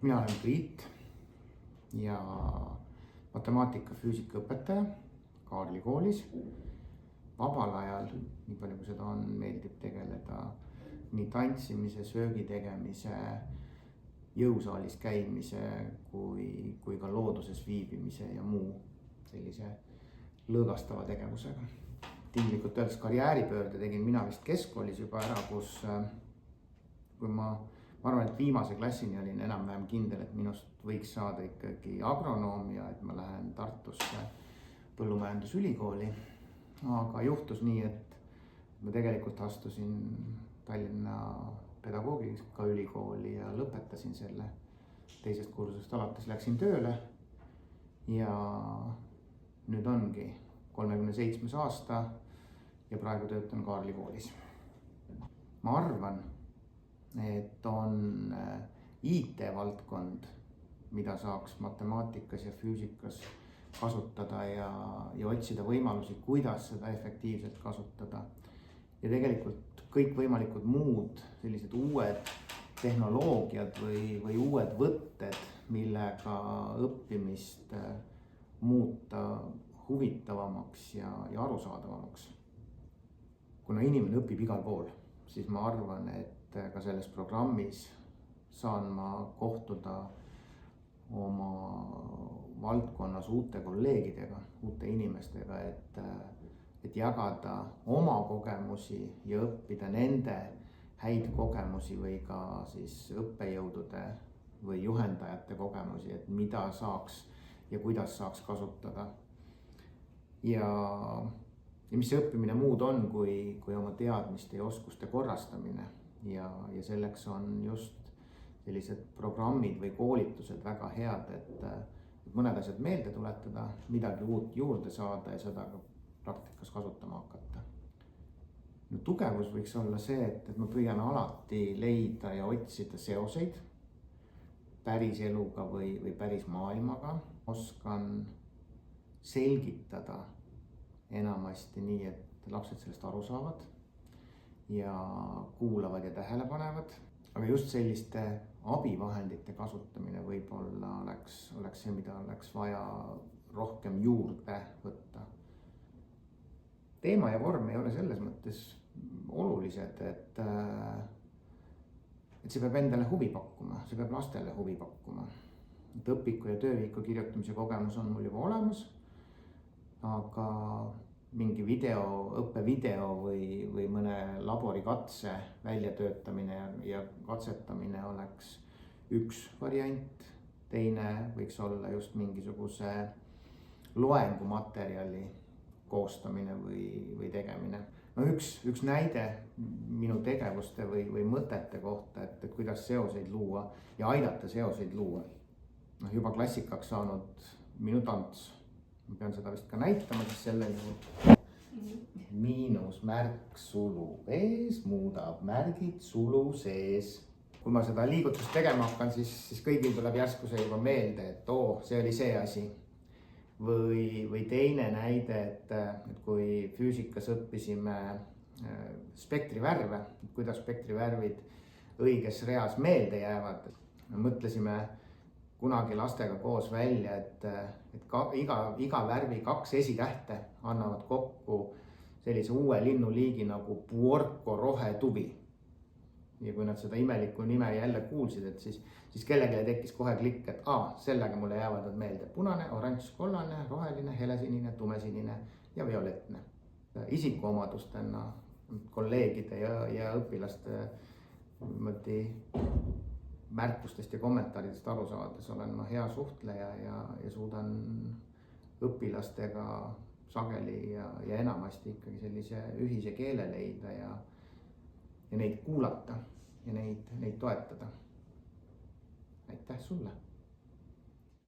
Mina olen Priit ja matemaatika-füüsika õpetaja Kaarli koolis. Vabal ajal, nii palju kui seda on, meeldib tegeleda nii tantsimise, söögi tegemise, jõusaalis käimise kui ka looduses viibimise ja muu sellise lõõgastava tegevusega. Tinglikult öeldes karjääripöörde tegin mina vist keskkoolis juba ära, kui ma arvan, et viimase klassini olin enam-vähem kindel, et minust võiks saada ikkagi agronoom ja et ma lähen Tartusse põllumajandusülikooli. Aga juhtus nii, et ma tegelikult astusin Tallinna pedagoogikaülikooli ja lõpetasin selle. Teisest kursusest alates läksin tööle ja nüüd ongi 37. aasta ja praegu töötan Kaarli koolis. Ma arvan, et on IT-valdkond, mida saaks matemaatikas ja füüsikas kasutada ja otsida võimalusi, kuidas seda efektiivselt kasutada. Ja tegelikult kõikvõimalikud muud sellised uued tehnoloogiad või uued võtted, millega õppimist muuta huvitavamaks ja arusaadavamaks. Kuna inimene õpib igal pool, siis ma arvan, et ka selles programmis saan ma kohtuda oma valdkonnas uute kolleegidega, uute inimestega, et jagada oma kogemusi ja õppida nende häid kogemusi või ka siis õppejõudude või juhendajate kogemusi, et mida saaks ja kuidas saaks kasutada. Ja mis see õppimine muud on, kui oma teadmiste ja oskuste korrastamine. Ja selleks on just sellised programmid või koolitused väga head, et mõned asjad meelde tuletada, midagi uut juurde saada ja seda ka praktikas kasutama hakata. Tugevus võiks olla see, et ma püüan alati leida ja otsida seoseid päris eluga või päris maailmaga. Oskan selgitada enamasti nii, et lapsed sellest aru saavad ja kuulavad ja tähele panevad. Aga just selliste abivahendite kasutamine võib-olla oleks see, mida oleks vaja rohkem juurde võtta. Teema ja vorm ei ole selles mõttes olulised, et see peab endale huvi pakkuma, see peab lastele huvi pakkuma. Et õpiku ja töövihiku kirjutamise kogemus on mul juba olemas, aga mingi õppevideo või mõne laborikatse väljatöötamine ja katsetamine oleks üks variant. Teine võiks olla just mingisuguse loengumaterjali koostamine või tegemine. Üks näide minu tegevuste või mõtete kohta, et kuidas seoseid luua ja aidata seoseid luua. Juba klassikaks saanud minu tants. Ma pean seda vist ka näitama, siis selle juurde. Miinusmärk sulu ees muudab märgid sulu sees. Kui ma seda liigutust tegema hakkan, siis kõigil tuleb järsku see juba meelde, et see oli see asi. Või teine näide, et kui füüsikas õppisime spektrivärve, kuidas spektrivärvid õiges reas meelde jäävad. Mõtlesime kunagi lastega koos välja, et iga värvi 2 esitähte annavad kokku sellise uue linnuliigi nagu puorko rohetuvi. Ja kui nad seda imelikku nime jälle kuulsid, et siis kellelegi tekkis kohe klikk, et sellega mulle jäävad nad meelde. Punane, oranž, kollane, roheline, helesinine, tumesinine ja violetne. Isikuomadustena kolleegide ja õpilaste märkustest ja kommentaaridest aru saades olen ma hea suhtleja ja suudan õpilastega sageli ja enamasti ikkagi sellise ühise keele leida ja neid kuulata ja neid toetada. Aitäh sulle!